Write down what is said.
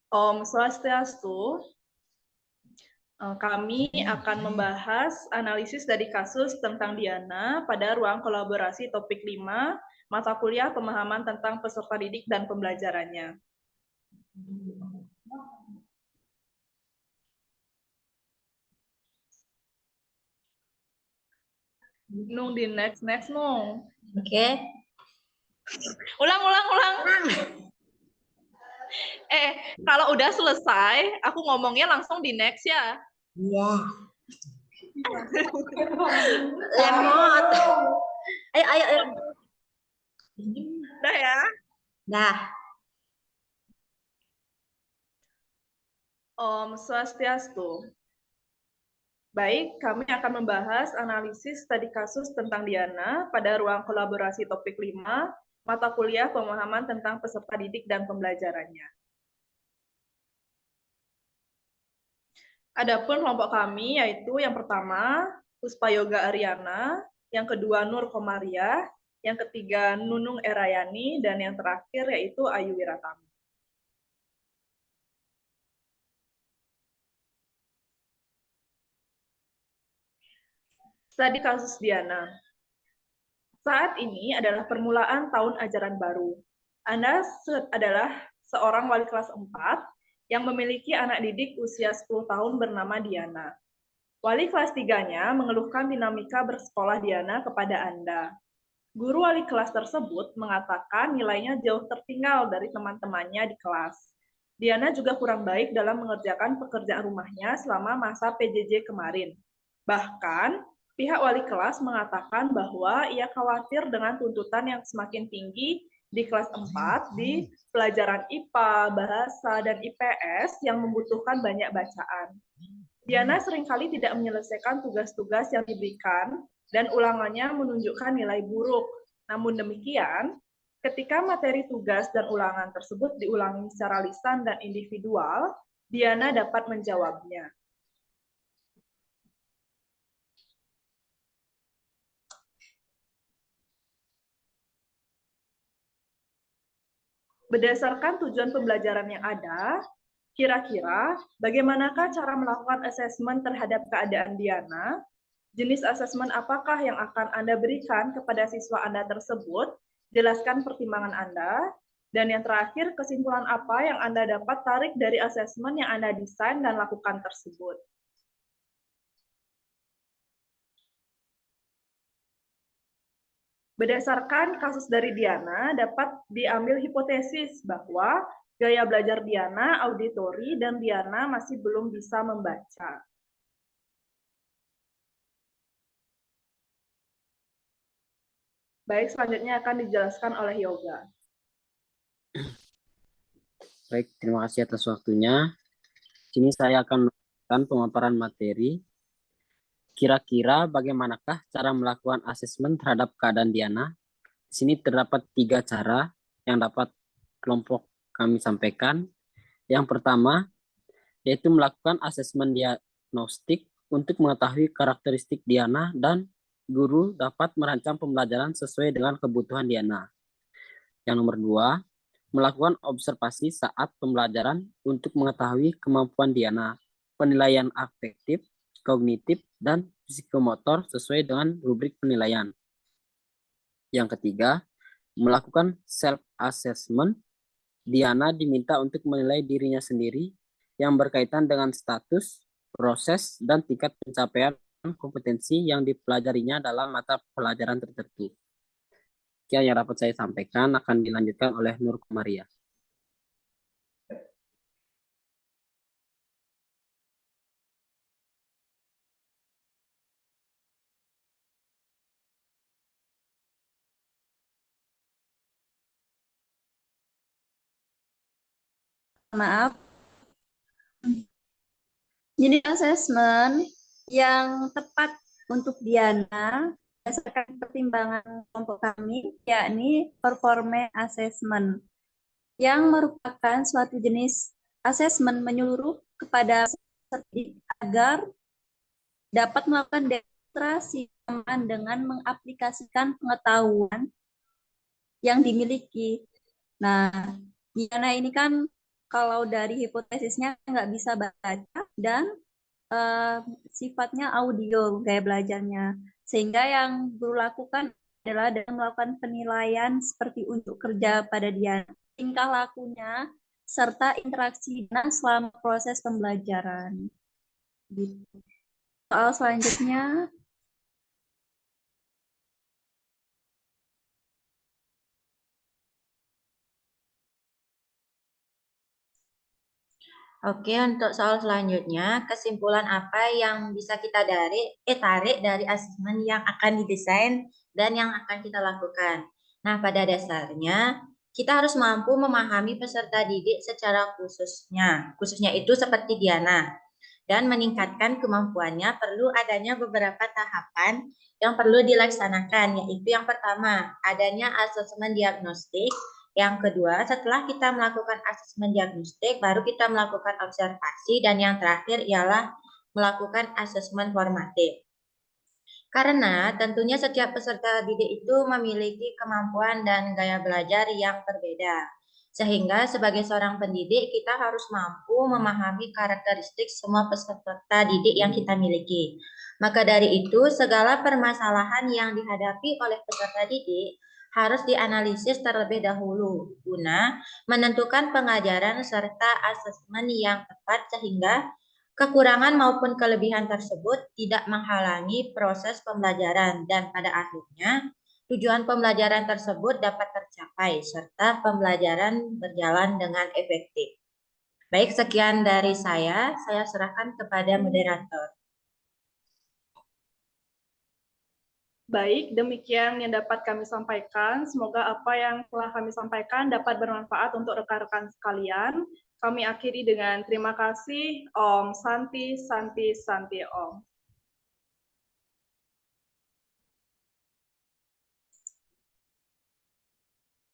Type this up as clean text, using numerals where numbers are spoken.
Om Swastiastu. Kami akan membahas analisis dari kasus tentang Diana pada ruang kolaborasi topik 5, mata kuliah pemahaman tentang peserta didik dan pembelajarannya. Nung di next nung. Oke. Ulang. Kalau udah selesai, aku ngomongnya langsung di next ya. Iya. Lemot. Ayo. Udah ya? Dah. Om Swastiastu. Baik, kami akan membahas analisis studi kasus tentang Diana pada ruang kolaborasi topik 5, mata kuliah pemahaman tentang peserta didik dan pembelajarannya. Adapun kelompok kami yaitu yang pertama Puspa Yoga Ariana, yang kedua Nur Komaria, yang ketiga Nunung Erayani, dan yang terakhir yaitu Ayu Wiratama. Studi kasus Diana. Saat ini adalah permulaan tahun ajaran baru. Anda adalah seorang wali kelas 4 yang memiliki anak didik usia 10 tahun bernama Diana. Wali kelas 3-nya mengeluhkan dinamika bersekolah Diana kepada Anda. Guru wali kelas tersebut mengatakan nilainya jauh tertinggal dari teman-temannya di kelas. Diana juga kurang baik dalam mengerjakan pekerjaan rumahnya selama masa PJJ kemarin. Bahkan, pihak wali kelas mengatakan bahwa ia khawatir dengan tuntutan yang semakin tinggi di kelas 4 di pelajaran IPA, bahasa, dan IPS yang membutuhkan banyak bacaan. Diana seringkali tidak menyelesaikan tugas-tugas yang diberikan dan ulangannya menunjukkan nilai buruk. Namun demikian, ketika materi tugas dan ulangan tersebut diulangi secara lisan dan individual, Diana dapat menjawabnya. Berdasarkan tujuan pembelajaran yang ada, kira-kira bagaimanakah cara melakukan asesmen terhadap keadaan Diana? Jenis asesmen apakah yang akan Anda berikan kepada siswa Anda tersebut? Jelaskan pertimbangan Anda. Dan yang terakhir, kesimpulan apa yang Anda dapat tarik dari asesmen yang Anda desain dan lakukan tersebut? Berdasarkan kasus dari Diana, dapat diambil hipotesis bahwa gaya belajar Diana auditori dan Diana masih belum bisa membaca. Baik, selanjutnya akan dijelaskan oleh Yoga. Baik, terima kasih atas waktunya. Sini saya akan melakukan pemaparan materi. Kira-kira bagaimanakah cara melakukan asesmen terhadap keadaan Diana? Di sini terdapat 3 cara yang dapat kelompok kami sampaikan. Yang pertama, yaitu melakukan asesmen diagnostik untuk mengetahui karakteristik Diana dan guru dapat merancang pembelajaran sesuai dengan kebutuhan Diana. Yang nomor 2, melakukan observasi saat pembelajaran untuk mengetahui kemampuan Diana, penilaian afektif, kognitif, dan psikomotor sesuai dengan rubrik penilaian. Yang ketiga, melakukan self-assessment. Diana diminta untuk menilai dirinya sendiri yang berkaitan dengan status, proses, dan tingkat pencapaian kompetensi yang dipelajarinya dalam mata pelajaran tertentu. Yang dapat saya sampaikan akan dilanjutkan oleh Nur Komaria. Maaf. Jadi asesmen yang tepat untuk Diana berdasarkan pertimbangan kelompok kami yakni performance assessment yang merupakan suatu jenis asesmen menyeluruh kepada peserta didik agar dapat melakukan demonstrasi dengan mengaplikasikan pengetahuan yang dimiliki. Nah, Diana ini kan kalau dari hipotesisnya nggak bisa baca dan sifatnya audio gaya belajarnya. Sehingga yang guru lakukan adalah dalam melakukan penilaian seperti untuk kerja pada Diana, tingkah lakunya, serta interaksi Diana selama proses pembelajaran. Gitu. Soal selanjutnya, Oke, untuk soal selanjutnya, kesimpulan apa yang bisa kita tarik dari asesmen yang akan didesain dan yang akan kita lakukan. Nah, pada dasarnya kita harus mampu memahami peserta didik secara khususnya itu seperti Diana, dan meningkatkan kemampuannya perlu adanya beberapa tahapan yang perlu dilaksanakan, yaitu yang pertama, adanya asesmen diagnostik. Yang kedua, setelah kita melakukan asesmen diagnostik, baru kita melakukan observasi, dan yang terakhir ialah melakukan asesmen formatif. Karena tentunya setiap peserta didik itu memiliki kemampuan dan gaya belajar yang berbeda. Sehingga sebagai seorang pendidik, kita harus mampu memahami karakteristik semua peserta didik yang kita miliki. Maka dari itu, segala permasalahan yang dihadapi oleh peserta didik harus dianalisis terlebih dahulu guna menentukan pengajaran serta asesmen yang tepat sehingga kekurangan maupun kelebihan tersebut tidak menghalangi proses pembelajaran dan pada akhirnya tujuan pembelajaran tersebut dapat tercapai serta pembelajaran berjalan dengan efektif. Baik, sekian dari saya serahkan kepada moderator. Baik, demikian yang dapat kami sampaikan. Semoga apa yang telah kami sampaikan dapat bermanfaat untuk rekan-rekan sekalian. Kami akhiri dengan terima kasih. Om Santi, Santi, Santi Om.